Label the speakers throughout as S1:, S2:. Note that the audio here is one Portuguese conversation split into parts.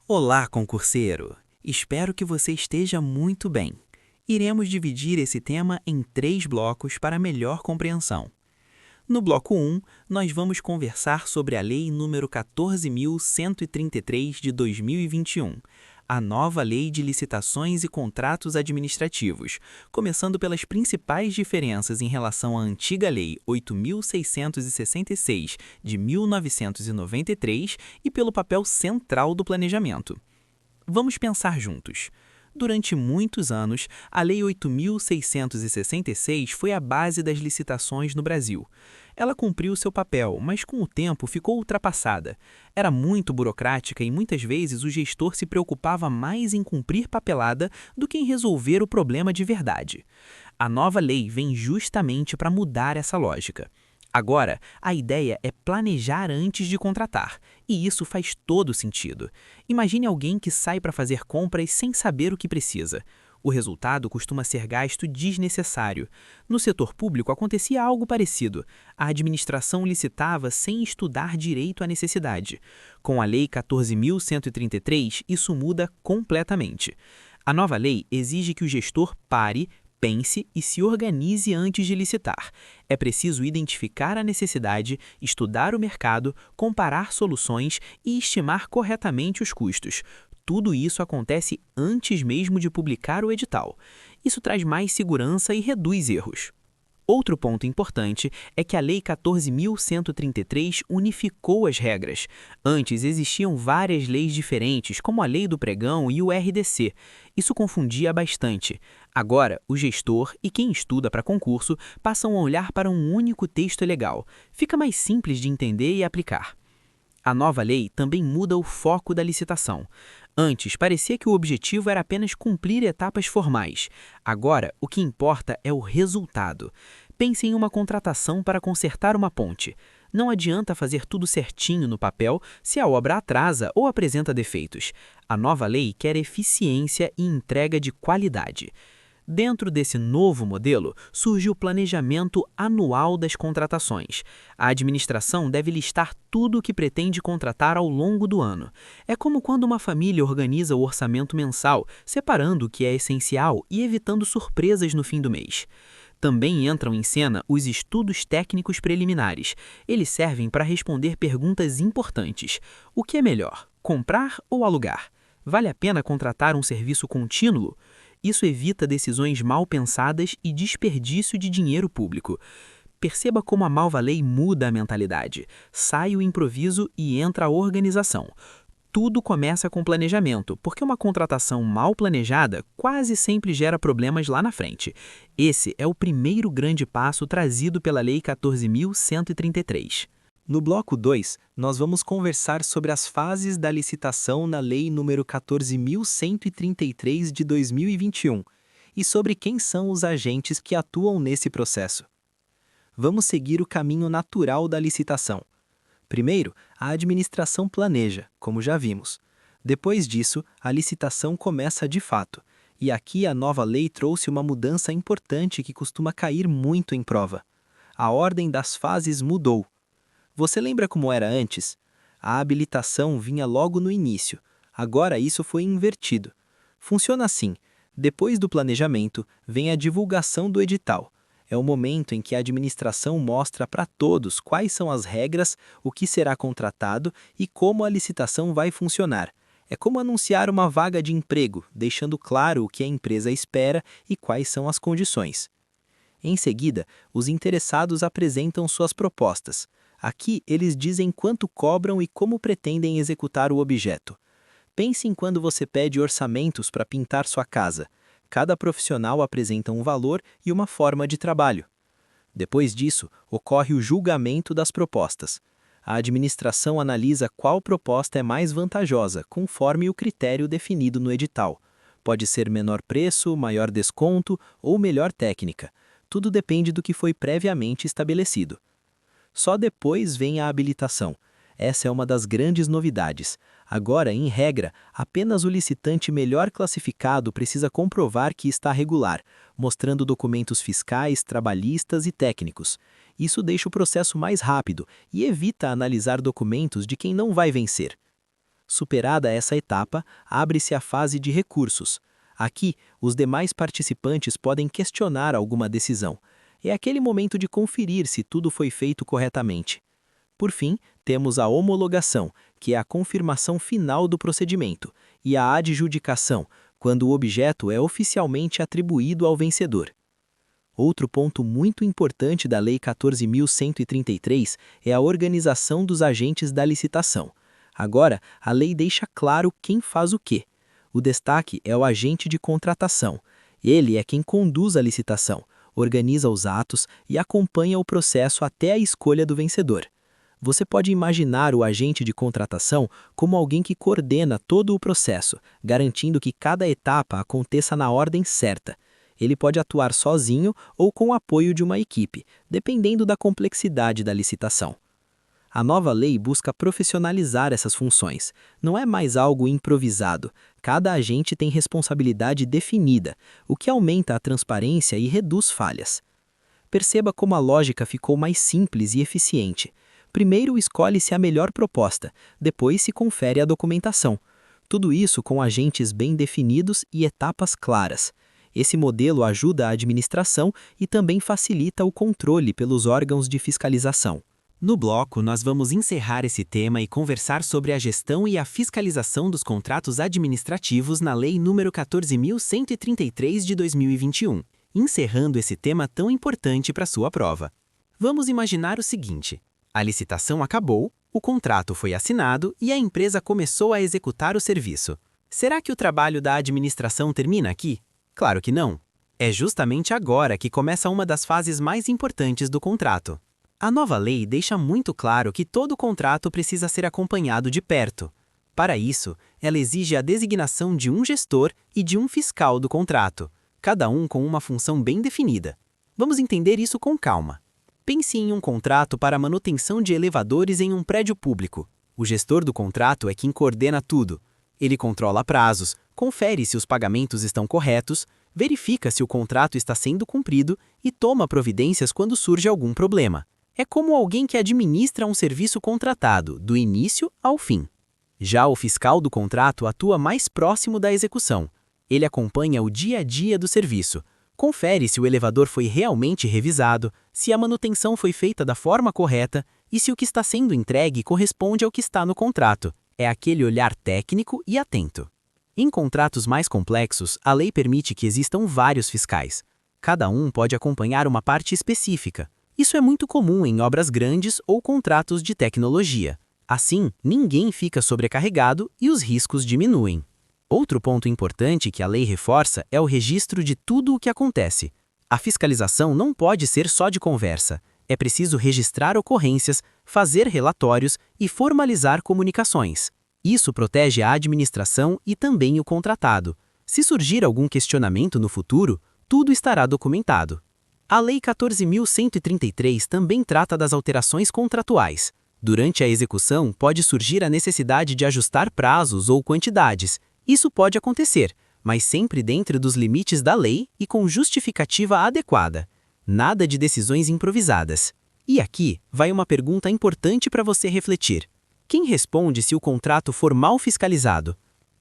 S1: Olá, concurseiro! Espero que você esteja muito bem. Iremos dividir esse tema em 3 blocos para melhor compreensão. No bloco 1, nós vamos conversar sobre a Lei nº 14.133 de 2021, a nova Lei de Licitações e Contratos Administrativos, começando pelas principais diferenças em relação à antiga Lei 8.666 de 1993 e pelo papel central do planejamento. Vamos pensar juntos. Durante muitos anos, a Lei 8.666 foi a base das licitações no Brasil. Ela cumpriu seu papel, mas com o tempo ficou ultrapassada. Era muito burocrática e muitas vezes o gestor se preocupava mais em cumprir papelada do que em resolver o problema de verdade. A nova lei vem justamente para mudar essa lógica. Agora, a ideia é planejar antes de contratar, e isso faz todo sentido. Imagine alguém que sai para fazer compras sem saber o que precisa. O resultado costuma ser gasto desnecessário. No setor público acontecia algo parecido. A administração licitava sem estudar direito à necessidade. Com a Lei 14.133, isso muda completamente. A nova lei exige que o gestor pare, pense e se organize antes de licitar. É preciso identificar a necessidade, estudar o mercado, comparar soluções e estimar corretamente os custos. Tudo isso acontece antes mesmo de publicar o edital. Isso traz mais segurança e reduz erros. Outro ponto importante é que a Lei 14.133 unificou as regras. Antes existiam várias leis diferentes, como a Lei do Pregão e o RDC. Isso confundia bastante. Agora, o gestor e quem estuda para concurso passam a olhar para um único texto legal. Fica mais simples de entender e aplicar. A nova lei também muda o foco da licitação. Antes, parecia que o objetivo era apenas cumprir etapas formais. Agora, o que importa é o resultado. Pense em uma contratação para consertar uma ponte. Não adianta fazer tudo certinho no papel se a obra atrasa ou apresenta defeitos. A nova lei quer eficiência e entrega de qualidade. Dentro desse novo modelo, surge o planejamento anual das contratações. A administração deve listar tudo o que pretende contratar ao longo do ano. É como quando uma família organiza o orçamento mensal, separando o que é essencial e evitando surpresas no fim do mês. Também entram em cena os estudos técnicos preliminares. Eles servem para responder perguntas importantes. O que é melhor, comprar ou alugar? Vale a pena contratar um serviço contínuo? Isso evita decisões mal pensadas e desperdício de dinheiro público. Perceba como a nova lei muda a mentalidade. Sai o improviso e entra a organização. Tudo começa com planejamento, porque uma contratação mal planejada quase sempre gera problemas lá na frente. Esse é o primeiro grande passo trazido pela Lei 14.133. No bloco 2, nós vamos conversar sobre as fases da licitação na Lei nº 14.133 de 2021 e sobre quem são os agentes que atuam nesse processo. Vamos seguir o caminho natural da licitação. Primeiro, a administração planeja, como já vimos. Depois disso, a licitação começa de fato. E aqui a nova lei trouxe uma mudança importante que costuma cair muito em prova. A ordem das fases mudou. Você lembra como era antes? A habilitação vinha logo no início. Agora isso foi invertido. Funciona assim: depois do planejamento, vem a divulgação do edital. É o momento em que a administração mostra para todos quais são as regras, o que será contratado e como a licitação vai funcionar. É como anunciar uma vaga de emprego, deixando claro o que a empresa espera e quais são as condições. Em seguida, os interessados apresentam suas propostas. Aqui, eles dizem quanto cobram e como pretendem executar o objeto. Pense em quando você pede orçamentos para pintar sua casa. Cada profissional apresenta um valor e uma forma de trabalho. Depois disso, ocorre o julgamento das propostas. A administração analisa qual proposta é mais vantajosa, conforme o critério definido no edital. Pode ser menor preço, maior desconto ou melhor técnica. Tudo depende do que foi previamente estabelecido. Só depois vem a habilitação. Essa é uma das grandes novidades. Agora, em regra, apenas o licitante melhor classificado precisa comprovar que está regular, mostrando documentos fiscais, trabalhistas e técnicos. Isso deixa o processo mais rápido e evita analisar documentos de quem não vai vencer. Superada essa etapa, abre-se a fase de recursos. Aqui, os demais participantes podem questionar alguma decisão. É aquele momento de conferir se tudo foi feito corretamente. Por fim, temos a homologação, que é a confirmação final do procedimento, e a adjudicação, quando o objeto é oficialmente atribuído ao vencedor. Outro ponto muito importante da Lei 14.133 é a organização dos agentes da licitação. Agora, a lei deixa claro quem faz o quê. O destaque é o agente de contratação. Ele é quem conduz a licitação, organiza os atos e acompanha o processo até a escolha do vencedor. Você pode imaginar o agente de contratação como alguém que coordena todo o processo, garantindo que cada etapa aconteça na ordem certa. Ele pode atuar sozinho ou com o apoio de uma equipe, dependendo da complexidade da licitação. A nova lei busca profissionalizar essas funções. Não é mais algo improvisado. Cada agente tem responsabilidade definida, o que aumenta a transparência e reduz falhas. Perceba como a lógica ficou mais simples e eficiente. Primeiro escolhe-se a melhor proposta, depois se confere a documentação. Tudo isso com agentes bem definidos e etapas claras. Esse modelo ajuda a administração e também facilita o controle pelos órgãos de fiscalização. No bloco, nós vamos encerrar esse tema e conversar sobre a gestão e a fiscalização dos contratos administrativos na Lei nº 14.133 de 2021, encerrando esse tema tão importante para sua prova. Vamos imaginar o seguinte: a licitação acabou, o contrato foi assinado e a empresa começou a executar o serviço. Será que o trabalho da administração termina aqui? Claro que não. É justamente agora que começa uma das fases mais importantes do contrato. A nova lei deixa muito claro que todo contrato precisa ser acompanhado de perto. Para isso, ela exige a designação de um gestor e de um fiscal do contrato, cada um com uma função bem definida. Vamos entender isso com calma. Pense em um contrato para a manutenção de elevadores em um prédio público. O gestor do contrato é quem coordena tudo. Ele controla prazos, confere se os pagamentos estão corretos, verifica se o contrato está sendo cumprido e toma providências quando surge algum problema. É como alguém que administra um serviço contratado, do início ao fim. Já o fiscal do contrato atua mais próximo da execução. Ele acompanha o dia a dia do serviço, confere se o elevador foi realmente revisado, se a manutenção foi feita da forma correta e se o que está sendo entregue corresponde ao que está no contrato. É aquele olhar técnico e atento. Em contratos mais complexos, a lei permite que existam vários fiscais. Cada um pode acompanhar uma parte específica. Isso é muito comum em obras grandes ou contratos de tecnologia. Assim, ninguém fica sobrecarregado e os riscos diminuem. Outro ponto importante que a lei reforça é o registro de tudo o que acontece. A fiscalização não pode ser só de conversa. É preciso registrar ocorrências, fazer relatórios e formalizar comunicações. Isso protege a administração e também o contratado. Se surgir algum questionamento no futuro, tudo estará documentado. A Lei 14.133 também trata das alterações contratuais. Durante a execução, pode surgir a necessidade de ajustar prazos ou quantidades. Isso pode acontecer, mas sempre dentro dos limites da lei e com justificativa adequada. Nada de decisões improvisadas. E aqui vai uma pergunta importante para você refletir. Quem responde se o contrato for mal fiscalizado?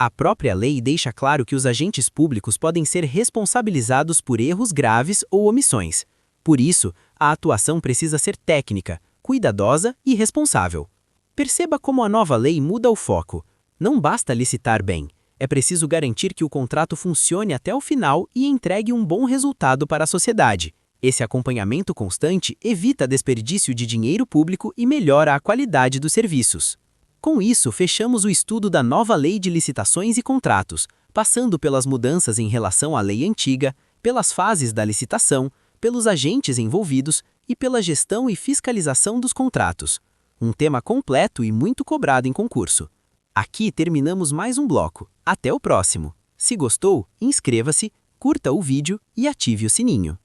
S1: A própria lei deixa claro que os agentes públicos podem ser responsabilizados por erros graves ou omissões. Por isso, a atuação precisa ser técnica, cuidadosa e responsável. Perceba como a nova lei muda o foco. Não basta licitar bem. É preciso garantir que o contrato funcione até o final e entregue um bom resultado para a sociedade. Esse acompanhamento constante evita desperdício de dinheiro público e melhora a qualidade dos serviços. Com isso, fechamos o estudo da nova Lei de Licitações e Contratos, passando pelas mudanças em relação à lei antiga, pelas fases da licitação, pelos agentes envolvidos e pela gestão e fiscalização dos contratos. Um tema completo e muito cobrado em concurso. Aqui terminamos mais um bloco. Até o próximo. Se gostou, inscreva-se, curta o vídeo e ative o sininho.